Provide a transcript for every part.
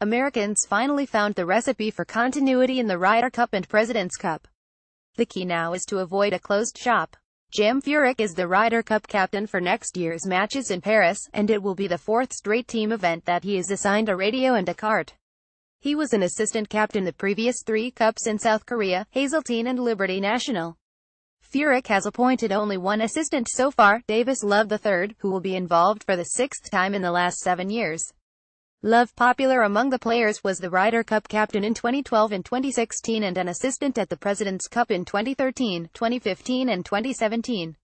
Americans finally found the recipe for continuity in the Ryder Cup and President's Cup. The key now is to avoid a closed shop. Jim Furyk is the Ryder Cup captain for next year's matches in Paris, and it will be the fourth straight team event that he is assigned a radio and a cart. He was an assistant captain the previous 3 cups in South Korea, Hazeltine and Liberty National. Furyk has appointed only one assistant so far, Davis Love III, who will be involved for the 6th time in the last 7 years. Love, popular among the players, was the Ryder Cup captain in 2012 and 2016 and an assistant at the President's Cup in 2013, 2015 and 2017.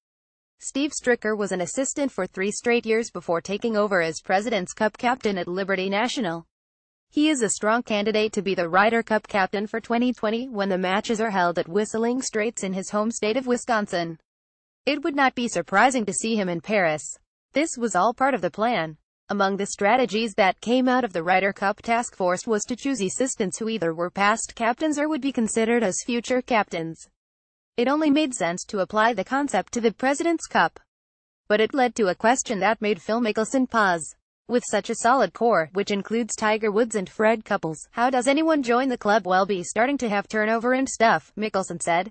Steve Stricker was an assistant for 3 straight years before taking over as President's Cup captain at Liberty National. He is a strong candidate to be the Ryder Cup captain for 2020 when the matches are held at Whistling Straits in his home state of Wisconsin. It would not be surprising to see him in Paris. This was all part of the plan. Among the strategies that came out of the Ryder Cup task force was to choose assistants who either were past captains or would be considered as future captains. It only made sense to apply the concept to the President's Cup. But it led to a question that made Phil Mickelson pause. With such a solid core, which includes Tiger Woods and Fred Couples, how does anyone join the club? Well, be starting to have turnover and stuff, Mickelson said.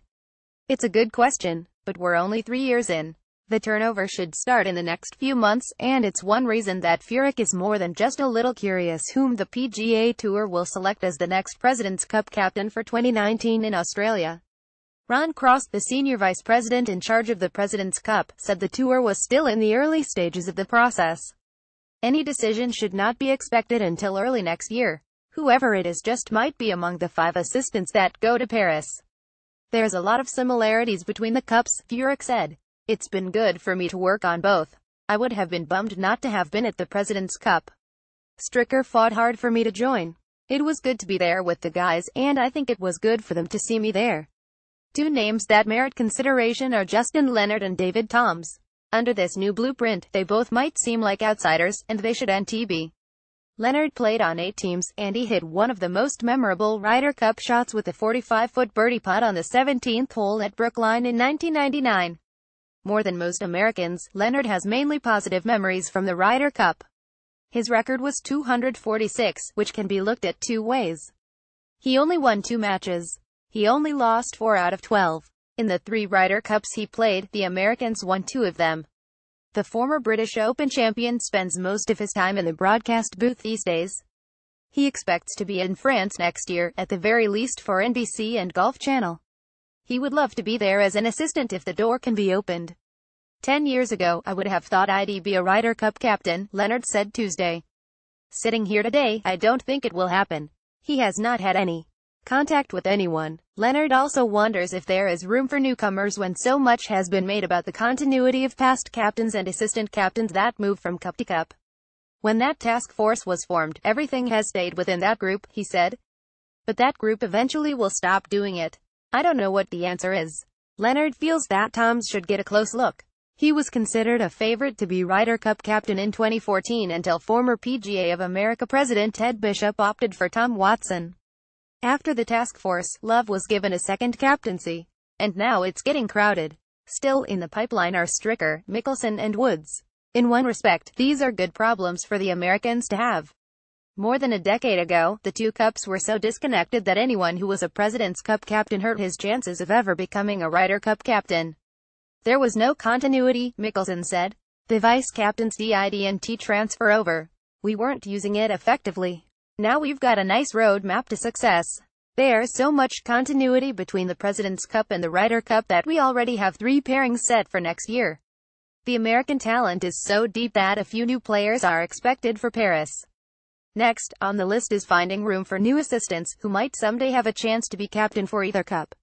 It's a good question, but we're only 3 years in. The turnover should start in the next few months, and it's one reason that Furyk is more than just a little curious whom the PGA Tour will select as the next President's Cup captain for 2019 in Australia. Ron Cross, the senior vice president in charge of the President's Cup, said the tour was still in the early stages of the process. Any decision should not be expected until early next year. Whoever it is just might be among the 5 assistants that go to Paris. There's a lot of similarities between the cups, Furyk said. It's been good for me to work on both. I would have been bummed not to have been at the President's Cup. Stricker fought hard for me to join. It was good to be there with the guys, and I think it was good for them to see me there. 2 names that merit consideration are Justin Leonard and David Toms. Under this new blueprint, they both might seem like outsiders, and they shouldn't be. Leonard played on 8 teams, and he hit one of the most memorable Ryder Cup shots with a 45-foot birdie putt on the 17th hole at Brookline in 1999. More than most Americans, Leonard has mainly positive memories from the Ryder Cup. His record was 246, which can be looked at 2 ways. He only won 2 matches. He only lost 4 out of 12. In the 3 Ryder Cups he played, the Americans won 2 of them. The former British Open champion spends most of his time in the broadcast booth these days. He expects to be in France next year, at the very least for NBC and Golf Channel. He would love to be there as an assistant if the door can be opened. 10 years ago, I would have thought I'd be a Ryder Cup captain, Leonard said Tuesday. Sitting here today, I don't think it will happen. He has not had any contact with anyone. Leonard also wonders if there is room for newcomers when so much has been made about the continuity of past captains and assistant captains that move from cup to cup. When that task force was formed, everything has stayed within that group, he said. But that group eventually will stop doing it. I don't know what the answer is. Leonard feels that Toms should get a close look. He was considered a favorite to be Ryder Cup captain in 2014 until former PGA of America president Ted Bishop opted for Tom Watson. After the task force, Love was given a second captaincy. And now it's getting crowded. Still in the pipeline are Stricker, Mickelson and Woods. In one respect, these are good problems for the Americans to have. More than a decade ago, the 2 cups were so disconnected that anyone who was a President's Cup captain hurt his chances of ever becoming a Ryder Cup captain. There was no continuity, Mickelson said. The vice-captain's didn't transfer over. We weren't using it effectively. Now we've got a nice road map to success. There's so much continuity between the President's Cup and the Ryder Cup that we already have 3 pairings set for next year. The American talent is so deep that a few new players are expected for Paris. Next on the list is finding room for new assistants, who might someday have a chance to be captain for either cup.